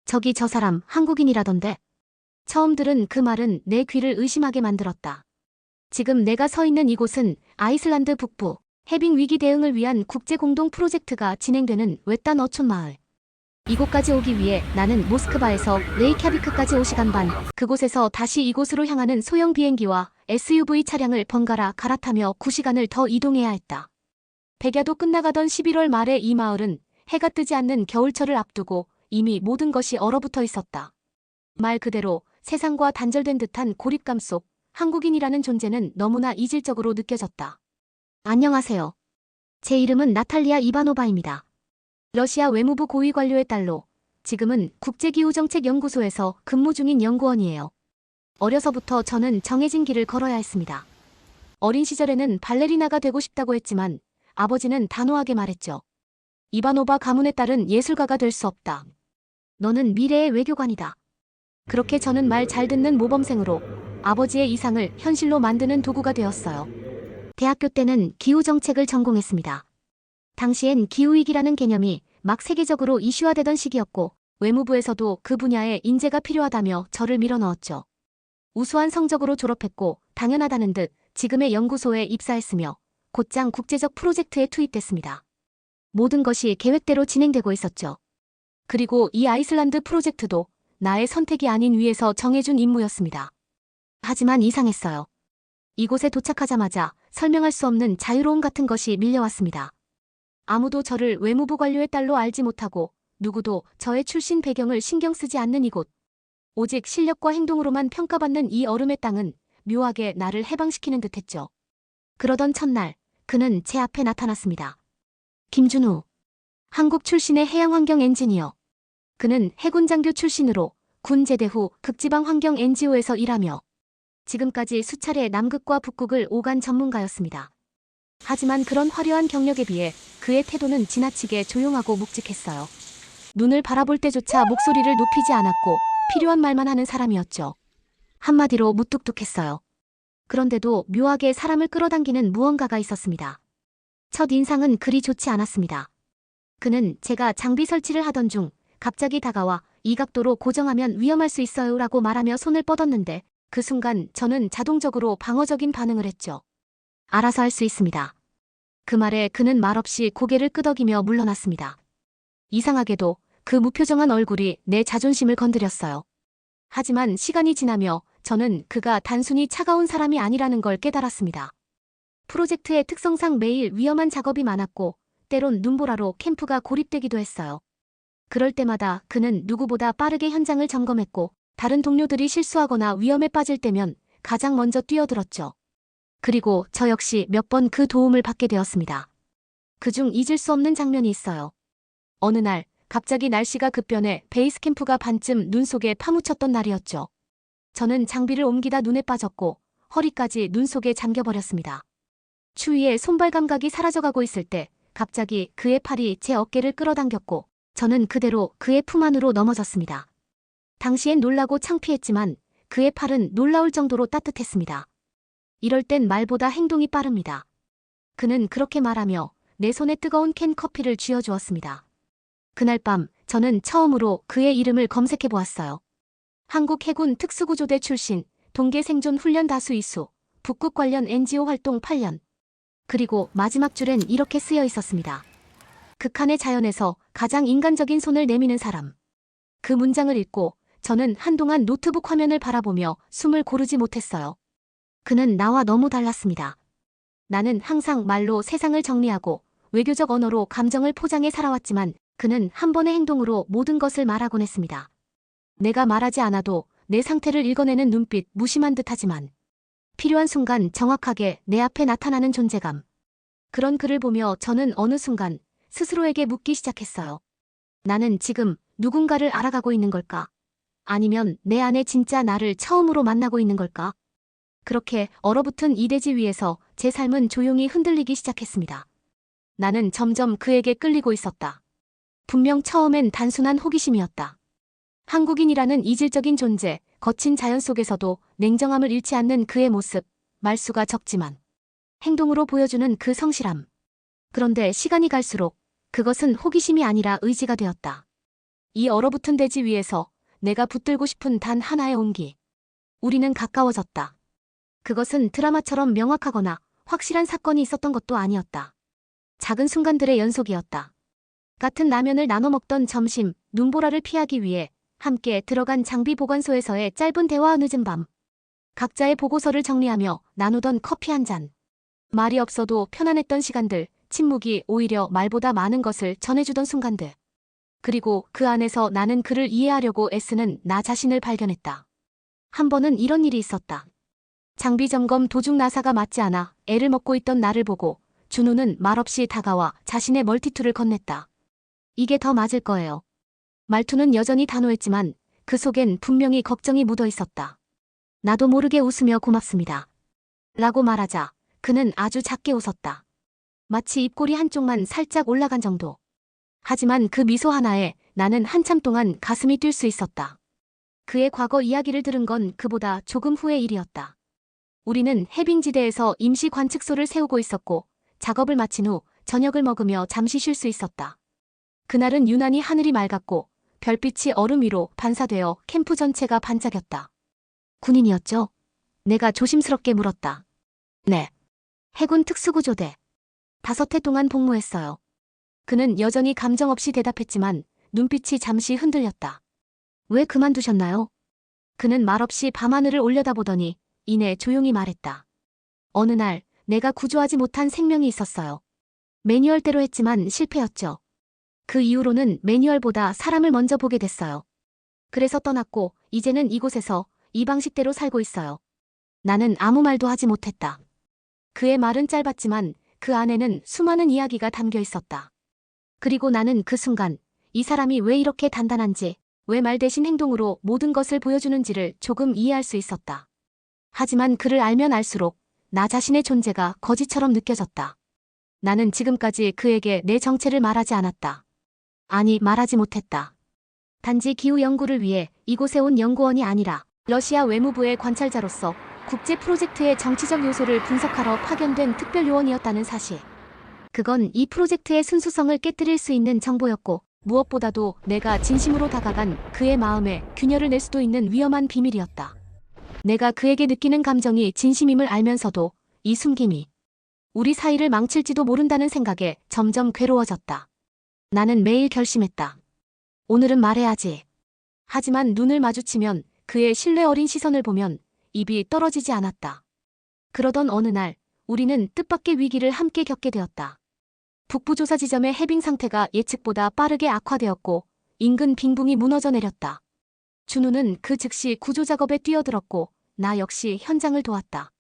저기 저 사람 한국인이라던데. 처음 들은 그 말은 내 귀를 의심하게 만들었다. 지금 내가 서 있는 이곳은 아이슬란드 북부 해빙 위기 대응을 위한 국제 공동 프로젝트가 진행되는 외딴 어촌 마을. 이곳까지 오기 위해 나는 모스크바에서 레이캬비크까지 5시간 반, 그곳에서 다시 이곳으로 향하는 소형 비행기와 SUV 차량을 번갈아 갈아타며 9시간을 더 이동해야 했다. 백야도 끝나가던 11월 말에 이 마을은 해가 뜨지 않는 겨울철을 앞두고 이미 모든 것이 얼어붙어 있었다. 말 그대로 세상과 단절된 듯한 고립감 속 한국인이라는 존재는 너무나 이질적으로 느껴졌다. 안녕하세요. 제 이름은 나탈리아 이바노바입니다. 러시아 외무부 고위 관료의 딸로 지금은 국제기후정책연구소에서 근무 중인 연구원이에요. 어려서부터 저는 정해진 길을 걸어야 했습니다. 어린 시절에는 발레리나가 되고 싶다고 했지만 아버지는 단호하게 말했죠. 이바노바 가문의 딸은 예술가가 될 수 없다. 너는 미래의 외교관이다. 그렇게 저는 말 잘 듣는 모범생으로 아버지의 이상을 현실로 만드는 도구가 되었어요. 대학교 때는 기후정책을 전공했습니다. 당시엔 기후위기라는 개념이 막 세계적으로 이슈화되던 시기였고 외무부에서도 그 분야에 인재가 필요하다며 저를 밀어넣었죠. 우수한 성적으로 졸업했고 당연하다는 듯 지금의 연구소에 입사했으며 곧장 국제적 프로젝트에 투입됐습니다. 모든 것이 계획대로 진행되고 있었죠. 그리고 이 아이슬란드 프로젝트도 나의 선택이 아닌 위에서 정해준 임무였습니다. 하지만 이상했어요. 이곳에 도착하자마자 설명할 수 없는 자유로움 같은 것이 밀려왔습니다. 아무도 저를 외무부 관료의 딸로 알지 못하고 누구도 저의 출신 배경을 신경 쓰지 않는 이곳. 오직 실력과 행동으로만 평가받는 이 얼음의 땅은 묘하게 나를 해방시키는 듯했죠. 그러던 첫날 그는 제 앞에 나타났습니다. 김준우. 한국 출신의 해양환경 엔지니어. 그는 해군 장교 출신으로 군 제대 후 극지방 환경 NGO에서 일하며 지금까지 수차례 남극과 북극을 오간 전문가였습니다. 하지만 그런 화려한 경력에 비해 그의 태도는 지나치게 조용하고 묵직했어요. 눈을 바라볼 때조차 목소리를 높이지 않았고 필요한 말만 하는 사람이었죠. 한마디로 무뚝뚝했어요. 그런데도 묘하게 사람을 끌어당기는 무언가가 있었습니다. 첫 인상은 그리 좋지 않았습니다. 그는 제가 장비 설치를 하던 중 갑자기 다가와 이 각도로 고정하면 위험할 수 있어요 라고 말하며 손을 뻗었는데 그 순간 저는 자동적으로 방어적인 반응을 했죠. 알아서 할 수 있습니다. 그 말에 그는 말없이 고개를 끄덕이며 물러났습니다. 이상하게도 그 무표정한 얼굴이 내 자존심을 건드렸어요. 하지만 시간이 지나며 저는 그가 단순히 차가운 사람이 아니라는 걸 깨달았습니다. 프로젝트의 특성상 매일 위험한 작업이 많았고 때론 눈보라로 캠프가 고립되기도 했어요. 그럴 때마다 그는 누구보다 빠르게 현장을 점검했고 다른 동료들이 실수하거나 위험에 빠질 때면 가장 먼저 뛰어들었죠. 그리고 저 역시 몇 번 그 도움을 받게 되었습니다. 그중 잊을 수 없는 장면이 있어요. 어느 날 갑자기 날씨가 급변해 베이스 캠프가 반쯤 눈 속에 파묻혔던 날이었죠. 저는 장비를 옮기다 눈에 빠졌고 허리까지 눈 속에 잠겨버렸습니다. 추위에 손발 감각이 사라져가고 있을 때 갑자기 그의 팔이 제 어깨를 끌어당겼고 저는 그대로 그의 품 안으로 넘어졌습니다. 당시엔 놀라고 창피했지만 그의 팔은 놀라울 정도로 따뜻했습니다. 이럴 땐 말보다 행동이 빠릅니다. 그는 그렇게 말하며 내 손에 뜨거운 캔 커피를 쥐어주었습니다. 그날 밤 저는 처음으로 그의 이름을 검색해보았어요. 한국 해군 특수구조대 출신, 동계 생존 훈련 다수 이수, 북극 관련 NGO 활동 8년. 그리고 마지막 줄엔 이렇게 쓰여 있었습니다. 극한의 자연에서 가장 인간적인 손을 내미는 사람. 그 문장을 읽고 저는 한동안 노트북 화면을 바라보며 숨을 고르지 못했어요. 그는 나와 너무 달랐습니다. 나는 항상 말로 세상을 정리하고 외교적 언어로 감정을 포장해 살아왔지만 그는 한 번의 행동으로 모든 것을 말하곤 했습니다. 내가 말하지 않아도 내 상태를 읽어내는 눈빛, 무심한 듯하지만 필요한 순간 정확하게 내 앞에 나타나는 존재감. 그런 그를 보며 저는 어느 순간 스스로에게 묻기 시작했어요. 나는 지금 누군가를 알아가고 있는 걸까? 아니면 내 안에 진짜 나를 처음으로 만나고 있는 걸까? 그렇게 얼어붙은 이 대지 위에서 제 삶은 조용히 흔들리기 시작했습니다. 나는 점점 그에게 끌리고 있었다. 분명 처음엔 단순한 호기심이었다. 한국인이라는 이질적인 존재, 거친 자연 속에서도 냉정함을 잃지 않는 그의 모습, 말수가 적지만 행동으로 보여주는 그 성실함. 그런데 시간이 갈수록 그것은 호기심이 아니라 의지가 되었다. 이 얼어붙은 대지 위에서 내가 붙들고 싶은 단 하나의 온기. 우리는 가까워졌다. 그것은 드라마처럼 명확하거나 확실한 사건이 있었던 것도 아니었다. 작은 순간들의 연속이었다. 같은 라면을 나눠 먹던 점심, 눈보라를 피하기 위해 함께 들어간 장비 보관소에서의 짧은 대화, 늦은 밤. 각자의 보고서를 정리하며 나누던 커피 한 잔. 말이 없어도 편안했던 시간들, 침묵이 오히려 말보다 많은 것을 전해주던 순간들. 그리고 그 안에서 나는 그를 이해하려고 애쓰는 나 자신을 발견했다. 한 번은 이런 일이 있었다. 장비 점검 도중 나사가 맞지 않아 애를 먹고 있던 나를 보고 준우는 말없이 다가와 자신의 멀티툴을 건넸다. 이게 더 맞을 거예요. 말투는 여전히 단호했지만 그 속엔 분명히 걱정이 묻어 있었다. 나도 모르게 웃으며 고맙습니다. 라고 말하자 그는 아주 작게 웃었다. 마치 입꼬리 한쪽만 살짝 올라간 정도. 하지만 그 미소 하나에 나는 한참 동안 가슴이 뛸 수 있었다. 그의 과거 이야기를 들은 건 그보다 조금 후의 일이었다. 우리는 해빙지대에서 임시 관측소를 세우고 있었고 작업을 마친 후 저녁을 먹으며 잠시 쉴 수 있었다. 그날은 유난히 하늘이 맑았고 별빛이 얼음 위로 반사되어 캠프 전체가 반짝였다. 군인이었죠? 내가 조심스럽게 물었다. 네. 해군 특수구조대. 5해 동안 복무했어요. 그는 여전히 감정 없이 대답했지만 눈빛이 잠시 흔들렸다. 왜 그만두셨나요? 그는 말없이 밤하늘을 올려다보더니 이내 조용히 말했다. 어느 날 내가 구조하지 못한 생명이 있었어요. 매뉴얼대로 했지만 실패였죠. 그 이후로는 매뉴얼보다 사람을 먼저 보게 됐어요. 그래서 떠났고 이제는 이곳에서 이 방식대로 살고 있어요. 나는 아무 말도 하지 못했다. 그의 말은 짧았지만 그 안에는 수많은 이야기가 담겨 있었다. 그리고 나는 그 순간 이 사람이 왜 이렇게 단단한지, 왜 말 대신 행동으로 모든 것을 보여주는지를 조금 이해할 수 있었다. 하지만 그를 알면 알수록 나 자신의 존재가 거짓처럼 느껴졌다. 나는 지금까지 그에게 내 정체를 말하지 않았다. 아니, 말하지 못했다. 단지 기후 연구를 위해 이곳에 온 연구원이 아니라 러시아 외무부의 관찰자로서 국제 프로젝트의 정치적 요소를 분석하러 파견된 특별요원이었다는 사실. 그건 이 프로젝트의 순수성을 깨뜨릴 수 있는 정보였고 무엇보다도 내가 진심으로 다가간 그의 마음에 균열을 낼 수도 있는 위험한 비밀이었다. 내가 그에게 느끼는 감정이 진심임을 알면서도 이 숨김이 우리 사이를 망칠지도 모른다는 생각에 점점 괴로워졌다. 나는 매일 결심했다. 오늘은 말해야지. 하지만 눈을 마주치면 그의 신뢰 어린 시선을 보면 입이 떨어지지 않았다. 그러던 어느 날 우리는 뜻밖의 위기를 함께 겪게 되었다. 북부 조사 지점의 해빙 상태가 예측보다 빠르게 악화되었고 인근 빙붕이 무너져 내렸다. 준우는 그 즉시 구조 작업에 뛰어들었고 나 역시 현장을 도왔다.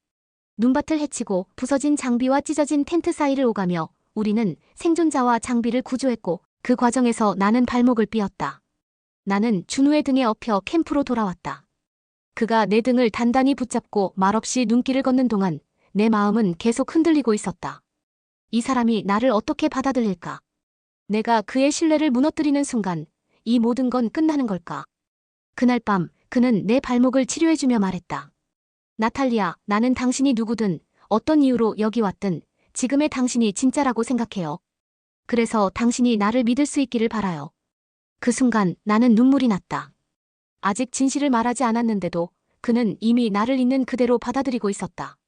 눈밭을 헤치고 부서진 장비와 찢어진 텐트 사이를 오가며 우리는 생존자와 장비를 구조했고 그 과정에서 나는 발목을 삐었다. 나는 준우의 등에 엎여 캠프로 돌아왔다. 그가 내 등을 단단히 붙잡고 말없이 눈길을 걷는 동안 내 마음은 계속 흔들리고 있었다. 이 사람이 나를 어떻게 받아들일까? 내가 그의 신뢰를 무너뜨리는 순간 이 모든 건 끝나는 걸까? 그날 밤 그는 내 발목을 치료해주며 말했다. 나탈리아, 나는 당신이 누구든 어떤 이유로 여기 왔든 지금의 당신이 진짜라고 생각해요. 그래서 당신이 나를 믿을 수 있기를 바라요. 그 순간 나는 눈물이 났다. 아직 진실을 말하지 않았는데도 그는 이미 나를 있는 그대로 받아들이고 있었다.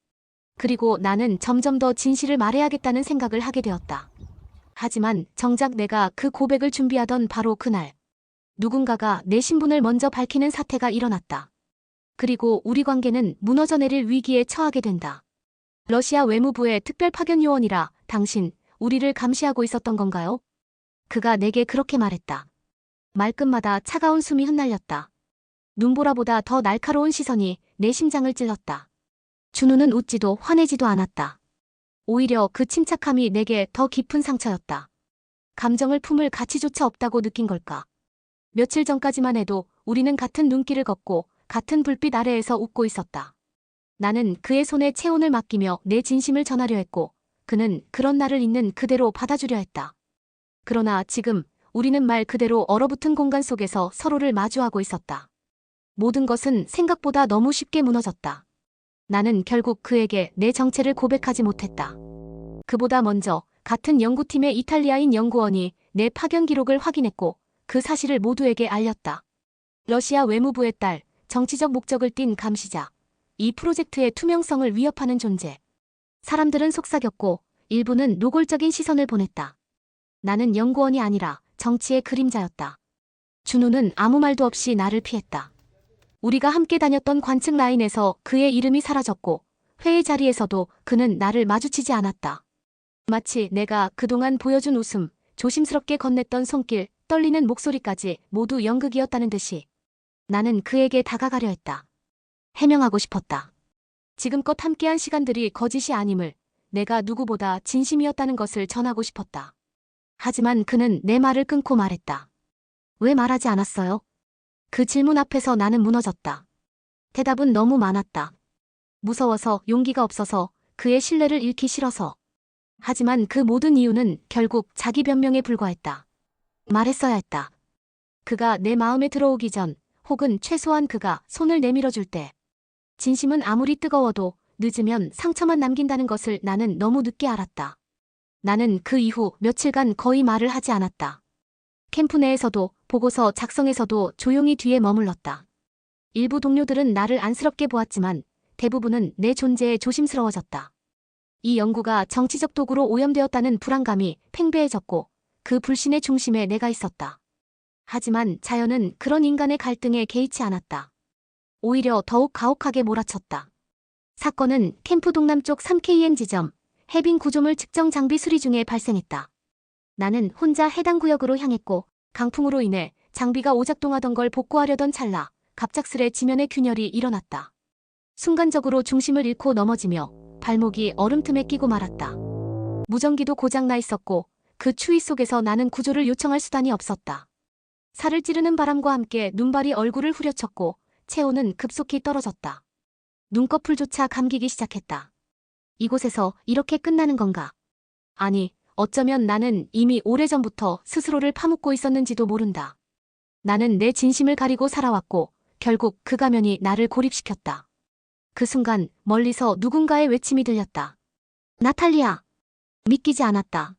그리고 나는 점점 더 진실을 말해야겠다는 생각을 하게 되었다. 하지만 정작 내가 그 고백을 준비하던 바로 그날 누군가가 내 신분을 먼저 밝히는 사태가 일어났다. 그리고 우리 관계는 무너져 내릴 위기에 처하게 된다. 러시아 외무부의 특별 파견 요원이라 당신 우리를 감시하고 있었던 건가요? 그가 내게 그렇게 말했다. 말끝마다 차가운 숨이 흩날렸다. 눈보라보다 더 날카로운 시선이 내 심장을 찔렀다. 준우는 웃지도 화내지도 않았다. 오히려 그 침착함이 내게 더 깊은 상처였다. 감정을 품을 가치조차 없다고 느낀 걸까? 며칠 전까지만 해도 우리는 같은 눈길을 걷고 같은 불빛 아래에서 웃고 있었다. 나는 그의 손에 체온을 맡기며 내 진심을 전하려 했고 그는 그런 나를 있는 그대로 받아주려 했다. 그러나 지금 우리는 말 그대로 얼어붙은 공간 속에서 서로를 마주하고 있었다. 모든 것은 생각보다 너무 쉽게 무너졌다. 나는 결국 그에게 내 정체를 고백하지 못했다. 그보다 먼저 같은 연구팀의 이탈리아인 연구원이 내 파견 기록을 확인했고 그 사실을 모두에게 알렸다. 러시아 외무부의 딸, 정치적 목적을 띤 감시자. 이 프로젝트의 투명성을 위협하는 존재. 사람들은 속삭였고 일부는 노골적인 시선을 보냈다. 나는 연구원이 아니라 정치의 그림자였다. 준우는 아무 말도 없이 나를 피했다. 우리가 함께 다녔던 관측 라인에서 그의 이름이 사라졌고 회의 자리에서도 그는 나를 마주치지 않았다. 마치 내가 그동안 보여준 웃음, 조심스럽게 건넸던 손길, 떨리는 목소리까지 모두 연극이었다는 듯이 나는 그에게 다가가려 했다. 해명하고 싶었다. 지금껏 함께한 시간들이 거짓이 아님을, 내가 누구보다 진심이었다는 것을 전하고 싶었다. 하지만 그는 내 말을 끊고 말했다. 왜 말하지 않았어요? 그 질문 앞에서 나는 무너졌다. 대답은 너무 많았다. 무서워서, 용기가 없어서, 그의 신뢰를 잃기 싫어서. 하지만 그 모든 이유는 결국 자기 변명에 불과했다. 말했어야 했다. 그가 내 마음에 들어오기 전, 혹은 최소한 그가 손을 내밀어줄 때. 진심은 아무리 뜨거워도 늦으면 상처만 남긴다는 것을 나는 너무 늦게 알았다. 나는 그 이후 며칠간 거의 말을 하지 않았다. 캠프 내에서도, 보고서 작성에서도 조용히 뒤에 머물렀다. 일부 동료들은 나를 안쓰럽게 보았지만 대부분은 내 존재에 조심스러워졌다. 이 연구가 정치적 도구로 오염되었다는 불안감이 팽배해졌고 그 불신의 중심에 내가 있었다. 하지만 자연은 그런 인간의 갈등에 개의치 않았다. 오히려 더욱 가혹하게 몰아쳤다. 사건은 캠프 동남쪽 3KM 지점, 해빙 구조물 측정 장비 수리 중에 발생했다. 나는 혼자 해당 구역으로 향했고 강풍으로 인해 장비가 오작동하던 걸 복구하려던 찰나 갑작스레 지면에 균열이 일어났다. 순간적으로 중심을 잃고 넘어지며 발목이 얼음 틈에 끼고 말았다. 무전기도 고장나 있었고 그 추위 속에서 나는 구조를 요청할 수단이 없었다. 살을 찌르는 바람과 함께 눈발이 얼굴을 후려쳤고 체온은 급속히 떨어졌다. 눈꺼풀조차 감기기 시작했다. 이곳에서 이렇게 끝나는 건가? 아니, 어쩌면 나는 이미 오래전부터 스스로를 파묻고 있었는지도 모른다. 나는 내 진심을 가리고 살아왔고 결국 그 가면이 나를 고립시켰다. 그 순간 멀리서 누군가의 외침이 들렸다. 나탈리아! 믿기지 않았다.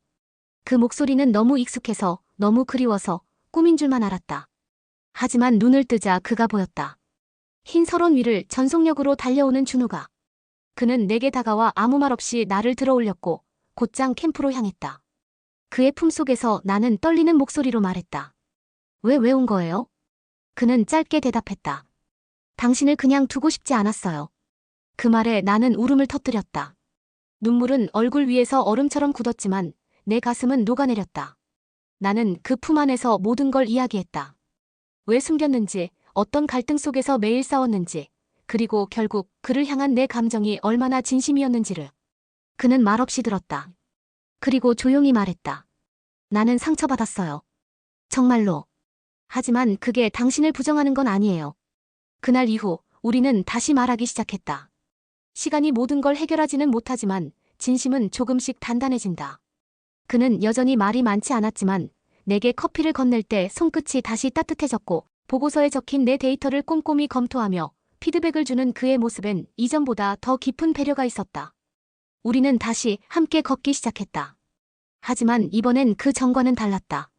그 목소리는 너무 익숙해서, 너무 그리워서 꿈인 줄만 알았다. 하지만 눈을 뜨자 그가 보였다. 흰 설원 위를 전속력으로 달려오는 준우가. 그는 내게 다가와 아무 말 없이 나를 들어올렸고 곧장 캠프로 향했다. 그의 품속에서 나는 떨리는 목소리로 말했다. 왜 온 거예요? 그는 짧게 대답했다. 당신을 그냥 두고 싶지 않았어요. 그 말에 나는 울음을 터뜨렸다. 눈물은 얼굴 위에서 얼음처럼 굳었지만 내 가슴은 녹아내렸다. 나는 그 품 안에서 모든 걸 이야기했다. 왜 숨겼는지, 어떤 갈등 속에서 매일 싸웠는지, 그리고 결국 그를 향한 내 감정이 얼마나 진심이었는지를. 그는 말없이 들었다. 그리고 조용히 말했다. 나는 상처받았어요. 정말로. 하지만 그게 당신을 부정하는 건 아니에요. 그날 이후 우리는 다시 말하기 시작했다. 시간이 모든 걸 해결하지는 못하지만 진심은 조금씩 단단해진다. 그는 여전히 말이 많지 않았지만 내게 커피를 건넬 때 손끝이 다시 따뜻해졌고 보고서에 적힌 내 데이터를 꼼꼼히 검토하며 피드백을 주는 그의 모습엔 이전보다 더 깊은 배려가 있었다. 우리는 다시 함께 걷기 시작했다. 하지만 이번엔 그 전과는 달랐다.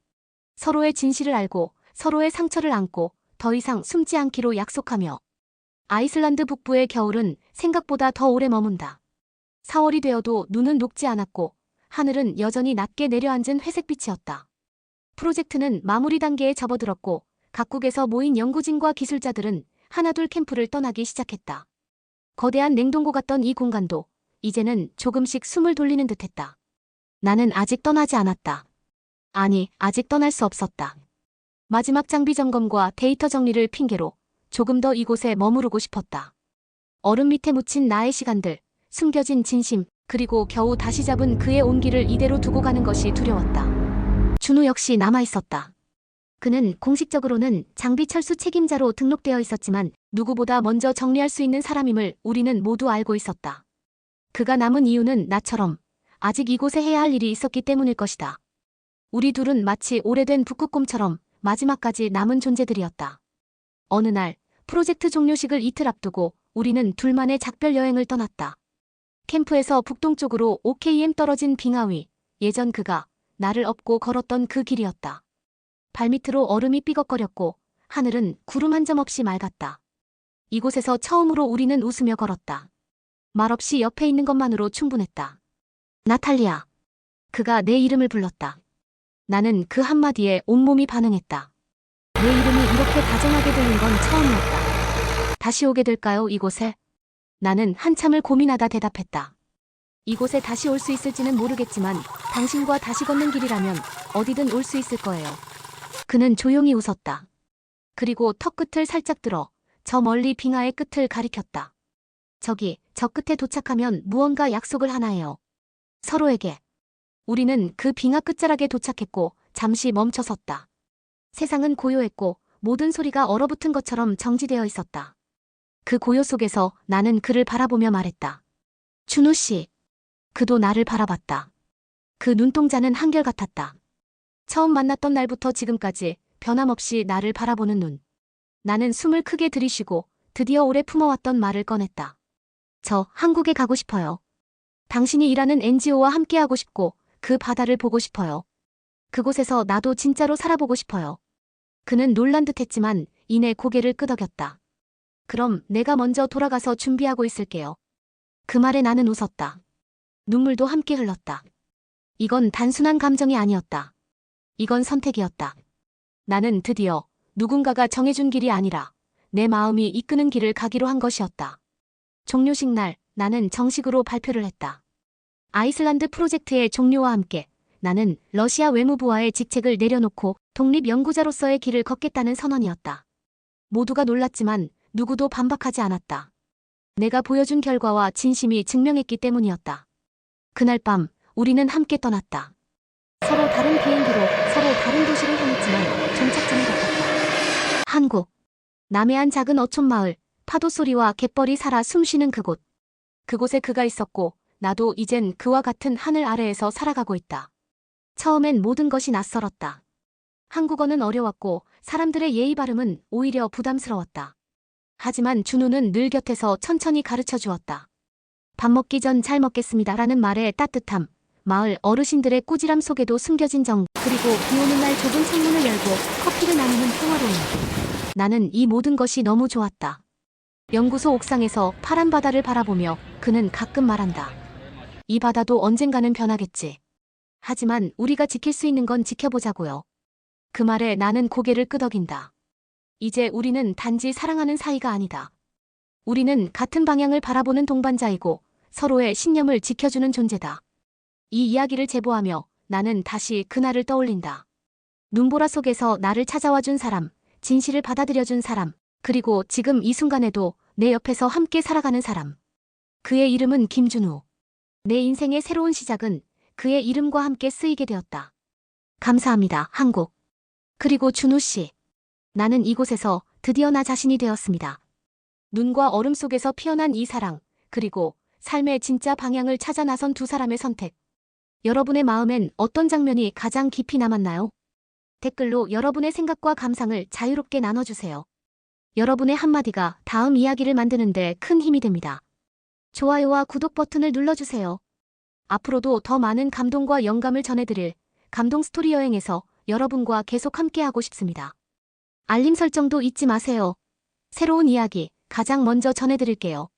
서로의 진실을 알고 서로의 상처를 안고 더 이상 숨지 않기로 약속하며. 아이슬란드 북부의 겨울은 생각보다 더 오래 머문다. 4월이 되어도 눈은 녹지 않았고 하늘은 여전히 낮게 내려앉은 회색빛이었다. 프로젝트는 마무리 단계에 접어들었고 각국에서 모인 연구진과 기술자들은 하나둘 캠프를 떠나기 시작했다. 거대한 냉동고 같던 이 공간도 이제는 조금씩 숨을 돌리는 듯했다. 나는 아직 떠나지 않았다. 아니, 아직 떠날 수 없었다. 마지막 장비 점검과 데이터 정리를 핑계로 조금 더 이곳에 머무르고 싶었다. 얼음 밑에 묻힌 나의 시간들, 숨겨진 진심, 그리고 겨우 다시 잡은 그의 온기를 이대로 두고 가는 것이 두려웠다. 준우 역시 남아있었다. 그는 공식적으로는 장비 철수 책임자로 등록되어 있었지만 누구보다 먼저 정리할 수 있는 사람임을 우리는 모두 알고 있었다. 그가 남은 이유는 나처럼 아직 이곳에 해야 할 일이 있었기 때문일 것이다. 우리 둘은 마치 오래된 북극곰처럼 마지막까지 남은 존재들이었다. 어느 날 프로젝트 종료식을 이틀 앞두고 우리는 둘만의 작별 여행을 떠났다. 캠프에서 북동쪽으로 5km 떨어진 빙하 위, 예전 그가 나를 업고 걸었던 그 길이었다. 발밑으로 얼음이 삐걱거렸고 하늘은 구름 한 점 없이 맑았다. 이곳에서 처음으로 우리는 웃으며 걸었다. 말없이 옆에 있는 것만으로 충분했다. 나탈리아. 그가 내 이름을 불렀다. 나는 그 한마디에 온몸이 반응했다. 내 이름이 이렇게 다정하게 들린 건 처음이었다. 다시 오게 될까요, 이곳에? 나는 한참을 고민하다 대답했다. 이곳에 다시 올 수 있을지는 모르겠지만 당신과 다시 걷는 길이라면 어디든 올 수 있을 거예요. 그는 조용히 웃었다. 그리고 턱끝을 살짝 들어 저 멀리 빙하의 끝을 가리켰다. 저기, 저 끝에 도착하면 무언가 약속을 하나 해요. 서로에게. 우리는 그 빙하 끝자락에 도착했고 잠시 멈춰 섰다. 세상은 고요했고 모든 소리가 얼어붙은 것처럼 정지되어 있었다. 그 고요 속에서 나는 그를 바라보며 말했다. 준우 씨. 그도 나를 바라봤다. 그 눈동자는 한결같았다. 처음 만났던 날부터 지금까지 변함없이 나를 바라보는 눈. 나는 숨을 크게 들이쉬고 드디어 오래 품어왔던 말을 꺼냈다. 저 한국에 가고 싶어요. 당신이 일하는 NGO와 함께하고 싶고 그 바다를 보고 싶어요. 그곳에서 나도 진짜로 살아보고 싶어요. 그는 놀란 듯했지만 이내 고개를 끄덕였다. 그럼 내가 먼저 돌아가서 준비하고 있을게요. 그 말에 나는 웃었다. 눈물도 함께 흘렀다. 이건 단순한 감정이 아니었다. 이건 선택이었다. 나는 드디어 누군가가 정해준 길이 아니라 내 마음이 이끄는 길을 가기로 한 것이었다. 종료식 날 나는 정식으로 발표를 했다. 아이슬란드 프로젝트의 종료와 함께 나는 러시아 외무부와의 직책을 내려놓고 독립연구자로서의 길을 걷겠다는 선언이었다. 모두가 놀랐지만 누구도 반박하지 않았다. 내가 보여준 결과와 진심이 증명했기 때문이었다. 그날 밤 우리는 함께 떠났다. 서로 다른 비행기로 서로 다른 도시를 향했지만 종착지는 같았다. 한국. 남해안 작은 어촌 마을, 파도 소리와 갯벌이 살아 숨쉬는 그곳. 그곳에 그가 있었고 나도 이젠 그와 같은 하늘 아래에서 살아가고 있다. 처음엔 모든 것이 낯설었다. 한국어는 어려웠고 사람들의 예의 발음은 오히려 부담스러웠다. 하지만 준우는 늘 곁에서 천천히 가르쳐 주었다. 밥 먹기 전 잘 먹겠습니다라는 말의 따뜻함, 마을 어르신들의 꾸지람 속에도 숨겨진 정, 그리고 비 오는 날 좁은 창문을 열고 커피를 나누는 평화로움. 나는 이 모든 것이 너무 좋았다. 연구소 옥상에서 파란 바다를 바라보며 그는 가끔 말한다. 이 바다도 언젠가는 변하겠지. 하지만 우리가 지킬 수 있는 건 지켜보자고요. 그 말에 나는 고개를 끄덕인다. 이제 우리는 단지 사랑하는 사이가 아니다. 우리는 같은 방향을 바라보는 동반자이고 서로의 신념을 지켜주는 존재다. 이 이야기를 제보하며 나는 다시 그날을 떠올린다. 눈보라 속에서 나를 찾아와준 사람, 진실을 받아들여준 사람, 그리고 지금 이 순간에도 내 옆에서 함께 살아가는 사람. 그의 이름은 김준우. 내 인생의 새로운 시작은 그의 이름과 함께 쓰이게 되었다. 감사합니다, 한국. 그리고 준우 씨. 나는 이곳에서 드디어 나 자신이 되었습니다. 눈과 얼음 속에서 피어난 이 사랑, 그리고 삶의 진짜 방향을 찾아 나선 두 사람의 선택. 여러분의 마음엔 어떤 장면이 가장 깊이 남았나요? 댓글로 여러분의 생각과 감상을 자유롭게 나눠주세요. 여러분의 한마디가 다음 이야기를 만드는데 큰 힘이 됩니다. 좋아요와 구독 버튼을 눌러주세요. 앞으로도 더 많은 감동과 영감을 전해드릴 감동 스토리 여행에서 여러분과 계속 함께하고 싶습니다. 알림 설정도 잊지 마세요. 새로운 이야기 가장 먼저 전해드릴게요.